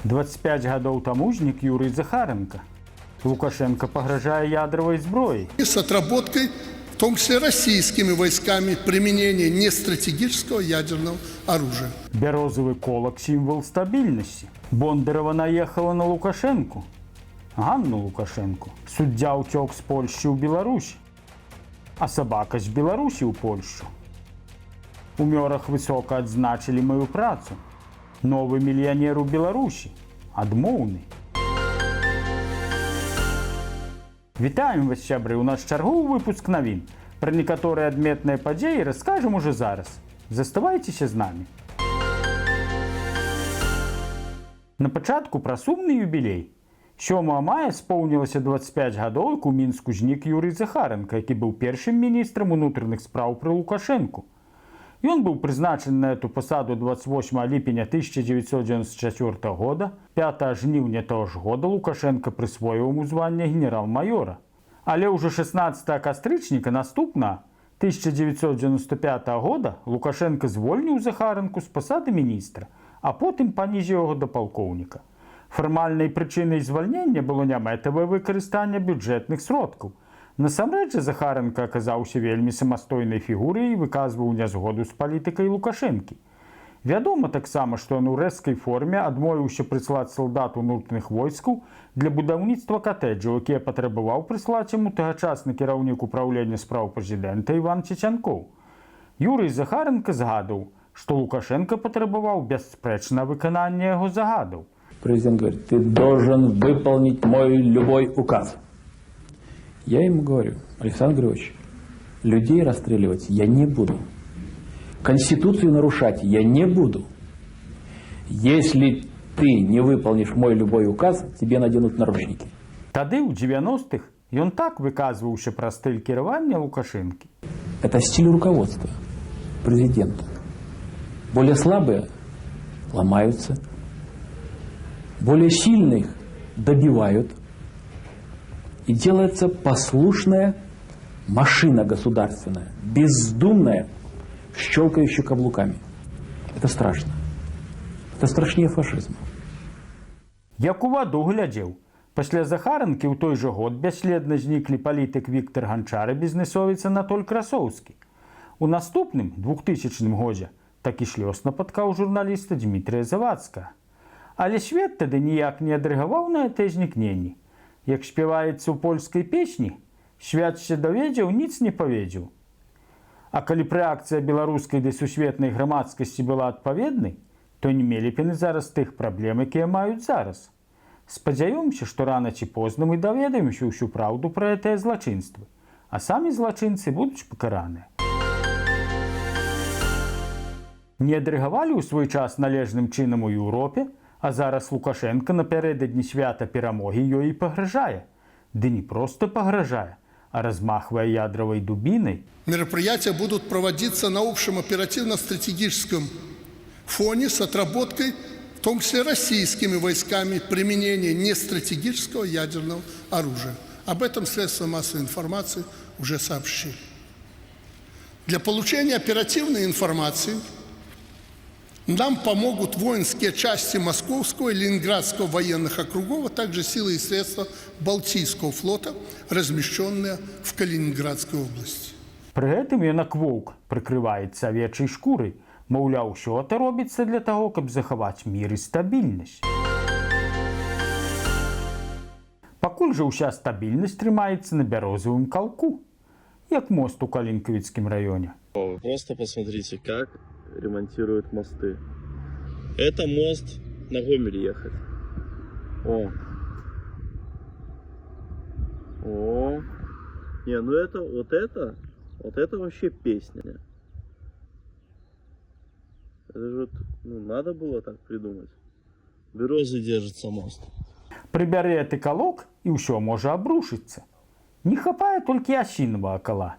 25 гадоў таму знік Юрый Захаренко. Лукашенко пагражае ядровой зброей. И с отработкой, в том числе российскими войсками, применения нестратегического ядерного оружия. Бярозовый колок – символ стабильности. Бондарова наехала на Лукашенко. Ганну Лукашенко. Суддя утек с Польши в Беларусь. А собака с Беларуси в Польшу. У Мёрах высоко отзначили мою працу. Новый миллионер у Беларуси. Адмоўны. Вітаем вас, сябры! У нас чарговы выпуск навін. Пра некаторыя адметныя падзеі раскажам уже зараз. Заставайцеся з намі. На пачатку пра сумны юбілей. 7 мая споўнілася 25 гадоў, як у Мінску знік Юрый Захаренко, які быў першым міністрам унутраных спраў пры Лукашенку. Ён быў прызначаны на эту пасаду 28 ліпеня 1994 года. 5 жніўня того ж года Лукашенко прысвоіў яму званне генерал-майора. Але ўжо 16 кастрычніка наступна 1995 года Лукашенко звольніў Захаренку з пасады міністра, а потым панізіў яго да палкоўніка. Фармальнай прычынай звальнення было нямэтавае выкарыстанне бюджэтных сродкаў. Насамрэч Захаренко аказаўся вельмі самастойнай фігурай і выказваў нязгоду з палітыкай Лукашэнкі. Вядома таксама, што ён у рэзкай форме адмовіўся прыслаць салдат унутраных войскаў для будаўніцтва катэджаў, якія патрабаваў прыслаць яму тагачасны кіраўнік управлення спраў прэзідэнта Іван Цецянкоў. Юрый Захаренко згадаў, што Лукашенко патрабаваў бясспрэчна выканання яго загадаў. Президент говорит: ты должен выполнить мой любой указ. Я ему говорю: Александр Григорьевич, людей расстреливать я не буду. Конституцию нарушать я не буду. Если ты не выполнишь мой любой указ, тебе наденут наручники. Тады ў 90-х ён так выказваўся пра стыль кіравання Лукашэнкі. Это стиль руководства президента. Более слабые ломаются, более сильных добивают. И делается послушная машина государственная, бездумная, щелкающая каблуками. Это страшно. Это страшнее фашизма. Як у ваду глядзеў. Пасля Захаренкі ў той жа год бясследна зніклі палітык Віктор Ганчар і бізнесовец Анатоль Красоўскі. У наступным, 2000 годзе, такі ж лёс напаткаў журналіста Дмітрия Завадскага. Але свет тады ніяк не адрэагаваў на гэтае знікненне. Як спяваецца ў польскай песні, свят się dowiedział, nic не паведзіў. А калі б рэакцыя беларускай да сусветнай грамадскасці была адпаведнай, то не мелі б яны зараз тых праблем, якія маюць зараз. Спадзяёмся, што рана ці позна мы даведаемся ўсю праўду пра гэтыя злачынствы, а самі злачынцы будуць пакараныя. Не адрэагавалі ў свой час належным чынам у Еўропе, а зараз Лукашенко напярэдадні свята перамогі ёй і пагражае. Ды не проста пагражае, а размахвае ядровой дубиной. Мероприятия будут проводиться на общем оперативно-стратегическом фоне с отработкой, в том числе российскими войсками, применения нестратегического ядерного оружия. Об этом средства массовой информации уже сообщили. Для получения оперативной информации нам помогут воинские части Московского и Ленинградского военных округов, а также силы и средства Балтийского флота, размещенные в Калининградской области. Пры гэтым ён як воўк прыкрываецца авечай шкурай. Маўляў, усё это робіцца для таго, каб захаваць мір і стабільнасць. Пакуль жа ўся стабільнасць трымаецца на бярозавым калку, як мост у Калинковицкім раёне. Вы просто посмотрите, как ремонтируют мосты. Это мост на Гомель ехать. О. Не, ну это, вот это вообще песня. Это же, ну, надо было так придумать. Березы держится мост. Прыбярэ ты калок, і ўсё можа абрушыцца. Не хапае толькі асінавага кала.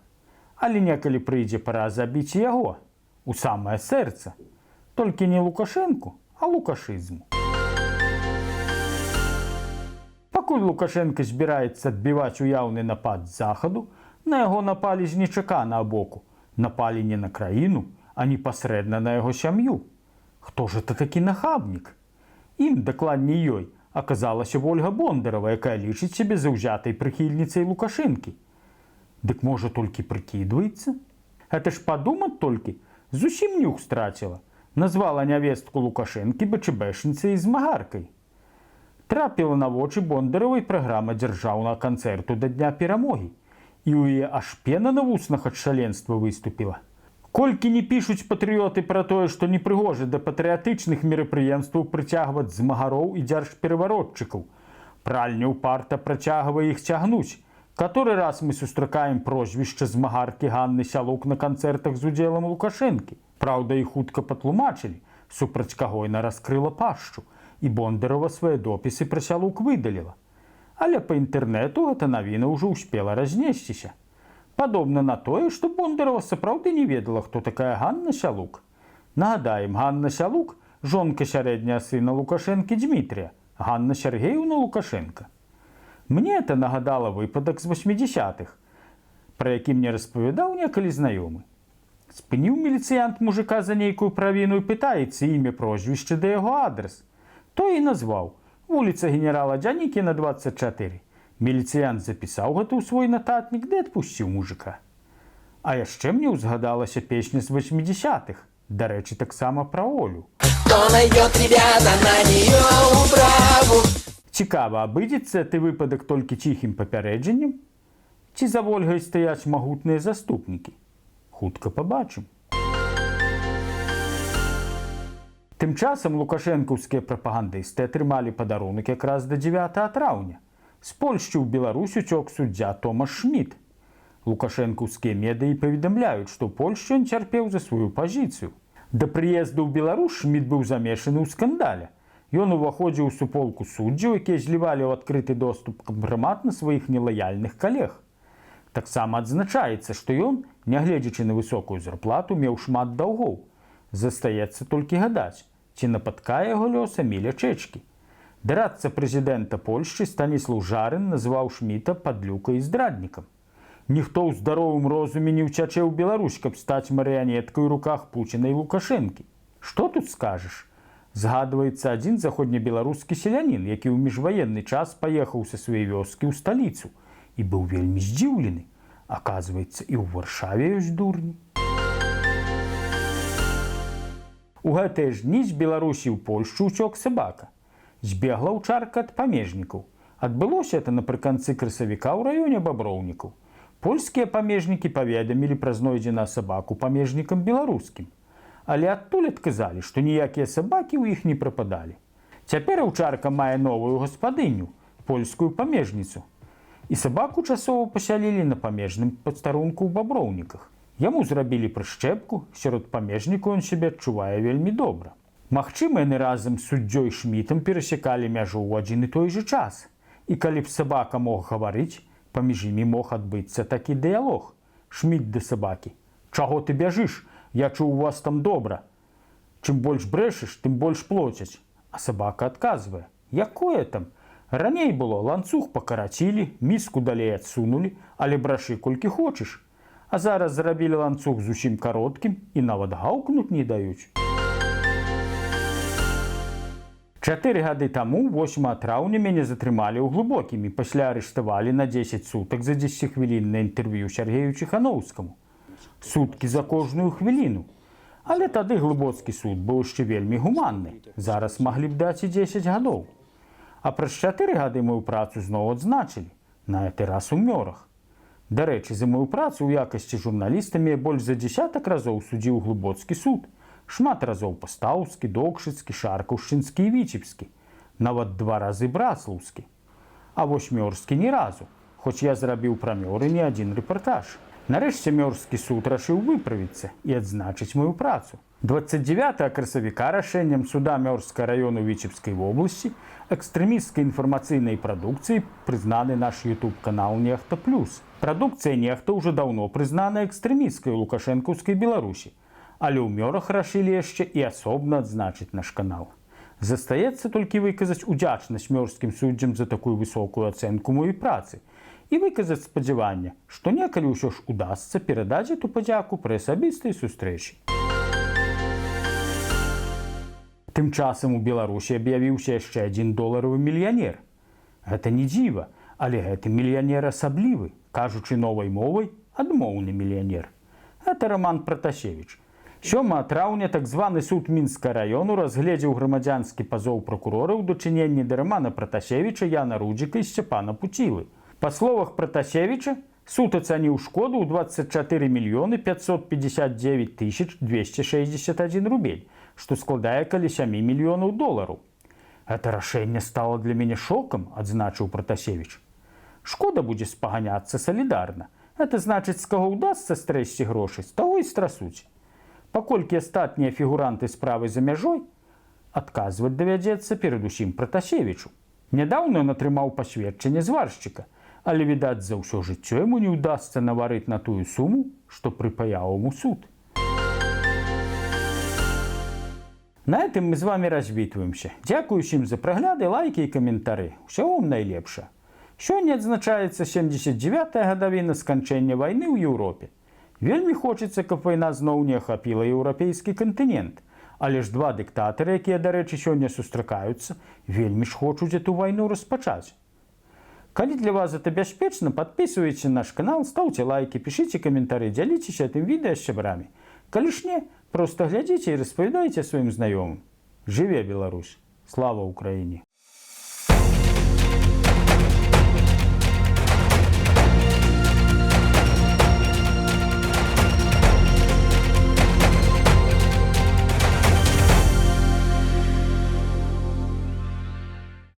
Але некалі прыйдзе пара забіць яго у самае сэрца. Толькі не Лукашэнку, а лукашызму. Пакуль Лукашенко збіраецца адбіваць уяўны напад з захаду, на яго напалі з нечаканага боку. Напалі не на краіну, а непасрэдна на яго сям'ю. Хто ж это такі нахабнік? Ім, дакладней ёй, аказалася Ольга Бондарова, якая лічыць сябе заўзятай прыхільніцай Лукашэнкі. Дык можа толькі прыкідваецца? Гэта ж падумаць толькі, зусім нюх страціла. Назвала нявестку Лукашэнкі БЧБшніцай і змагаркай. Трапіла на вочы Бондаровай праграма дзяржаўнага канцэрту да Дня перамогі. І ў яе аж пена на вуснах ад шаленства выступіла. Колькі не пішуць патрыёты пра тое, што непрыгожа да патрыятычных мерапрыемстваў прыцягваць змагароў і дзяржпераваротчыкаў. Пральня ўпарта працягвае іх цягнуць. Каторы раз мы сустракаем прозвішча змагаркі Ганны Сялук на канцэртах з удзелам Лукашэнкі. Праўда, іх хутка патлумачылі, супраць каго яна раскрыла пашчу, і Бондарова свае допісы пра Сялук выдаліла. Але па інтэрнэту гэта навіна ўжо ўспела разнесціся. Падобна на тое, што Бондарова сапраўды не ведала, хто такая Ганна Сялук. Нагадаем, Ганна Сялук – жонка сярэдняга сына Лукашэнкі Дмітрія, Ганна Сергеевна Лукашенка. Мне это нагадала выпадак з 80-х, пра які мне распавядаў некалі знаёмы. Спыніў міліцыянт мужика за нейкую правіну і пытаецца імя, прозвішча да яго адрес. Той і назваў. Вуліца генерала Дзянікіна, 24. Міліцыянт запісаў гэта ў свой нататнік ды адпусціў мужика. А яшчэ мне ўзгадалася песня з 80-х. Дарэчы, таксама пра Олю. Кто найдет, ребята, на нее управу? Цікава, абыдзецца ты выпадак толькі ціхім папярэджаннем? Ці за Вольгай стаяць магутныя заступнікі? Хутка пабачым. Тым часам лукашэнкаўскія прапагандысты атрымалі падарунак якраз да 9 траўня. З Польшчы ў Беларусь уцёк суддзя Томаш Шміт. Лукашэнкаўскія медыі паведамляюць, што ў Польшчы ён цярпеў за сваю пазіцыю. Да прыезду ў Беларусь Шміт быў замешаны ў скандале. Ён уваходзіў у суполку суддзяў, якія злівалі ў адкрыты доступ кампрамат на сваіх нелаяльных калег. Таксама адзначаецца, што ён, нягледзячы на высокую зарплату, меў шмат даўгоў. Застаецца толькі гадаць, ці напаткае яго лёс Эміля Чэчкі. Дарадца прэзідэнта Польшчы Станіслаў Жарын назваў Шміта падлюкай і здраднікам. Ніхто ў здаровым розуме не ўцячэ ў Беларусь, каб стаць марыянеткай у руках Пуціна і Лукашэнкі. Што тут скажаш? Згадваецца адзін заходнебеларускі селянін, які ў міжваенны час паехаў са сваёй вёскі ў сталіцу і быў вельмі здзіўлены. Аказваецца, і ў Варшаве ёсць дурні. У гэтыя ж дні з Беларусі ў Польшчу ўцёк сабака. Збегла ўчарка ад памежнікаў. Адбылося это напрыканцы красавіка ў раёне Баброўнікаў. Польскія памежнікі паведамілі пра знойдзеную сабаку памежнікам беларускім. Але адтуль адказалі, што ніякія сабакі ў іх не прападалі. Цяпер аўчарка мае новую гаспадыню, польскую памежніцу. І сабаку часова пасялілі на памежным пастарунку ў Баброўніках. Яму зрабілі прышчэпку, сярод памежнікаў ён сябе адчувае вельмі добра. Магчыма, яны разам з суддзёй Шмітам перасякалі мяжу ў адзін і той жа час. І калі б сабака мог гаварыць, паміж імі мог адбыцца такі дыялог. Шміт да сабакі: «Чаго ты бяжыш? Я чуў, у вас там добра. Чым больш брэшаш, тым больш плоцяць». А сабака адказвае: «Якое там? Раней было, ланцуг пакарацілі, міску далей адсунулі, але брашы колькі хочаш. А зараз зрабілі ланцуг зусім кароткім і нават гаўкнуць не даюць». 4 гады таму, 8 траўня, мяне затрымалі ў Глыбокім і пасля арыштавалі на 10 сутак за 10-хвіліннае інтэрв'ю Сергею Ціханаўскаму. Суткі за кожную хвіліну. Але тады глыбоцкі суд быў яшчэ вельмі гуманны. Зараз маглі б даць і 10 гадоў. А праз 4 гады мою працу зноў адзначылі. На гэты раз у Мёрах. Дарэчы, за мою працу ў якасці журналіста я больш за 10 разоў судзіў глыбоцкі суд. Шмат разоў Пастаўскі, Докшыцкі, Шаркаўшчынскі і Віцебскі. Нават 2 разы Браслаўскі. А вось Мёрскі ні разу, хоць я зрабіў пра Мёры не адзін рэпартаж. Нарэшце Мёрскі суд рашыў выправіцца і адзначыць маю працу. 29 красавіка рашэннем суда Мёрскага раёну Віцебскай вобласці экстрэмісцкай інфармацыйнай прадукцыі прызнаны наш YouTube-канал «Нехта Плюс». Прадукцыя «Нехта» ўжо даўно прызнана экстрэмісцкай у лукашэнкаўскай Беларусі. Але ў Мёрах рашылі яшчэ і асобна адзначыць наш канал. Застаецца толькі выказаць удзячнасць мёрскім суддзям за такую высокую ацэнку маёй працы і выказаць спадзяванне, што некалі ўсё ж удасца перадаць эту падзяку пры асабістай сустрэчы. Тым часам у Беларусі аб'явіўся яшчэ адзін доларавы мільянер. Гэта не дзіва, але гэты мільянер асаблівы, кажучы новай мовай, адмоўны мільянер. Гэта Роман Пратасевіч. 7 траўня так званы суд Мінскага раёну разгледзеў грамадзянскі пазоў пракурора ў дачыненні да Романа Пратасевіча, Яна Рудзіка і Сцяпана Пуцілы. Па словах Пратасевіча, суд ацаніў шкоду ў 24 мільёны 559 тысяч 261 рубель, што складае каля 7 мільёнаў долараў. Гэта рашэнне стала для мяне шокам, адзначыў Пратасевіч. Шкода будзе спаганяцца салідарна. Гэта значыць, з каго ўдасца стрэсці грошы, з таго і страсуць. Паколькі астатнія фігуранты справы за мяжой, адказваць давядзецца перадусім Пратасевічу. Нядаўна ён атрымаў пасведчанне зваршчыка, але, відаць, за ўсё жыццё яму не ўдасца наварыць на тую суму, што прыпаяў яму суд. На этом мы з вами развітваемся. Дзякую ўсім за прагляды, лайкі і каментары. Усяго вам найлепшае. Сёння адзначаецца 79-я гадавіна сканчэння вайны ў Еўропе. Вельмі хочацца, каб вайна зноў не ахапіла еўрапейскі кантынент. Але ж два дыктатары, якія, дарэчы, сёння сустракаюцца, вельмі ж хочуць эту вайну распачаць. Калі для вас гэта бяспечна, падпісвайце наш канал, стаўце лайкі, пішыце каментары, дзяліцеся гэтым відэа з сябрамі. Калі ж не, проста глядзіце і распавядайце сваім знаёмым. Жыве Беларусь! Слава Украіне!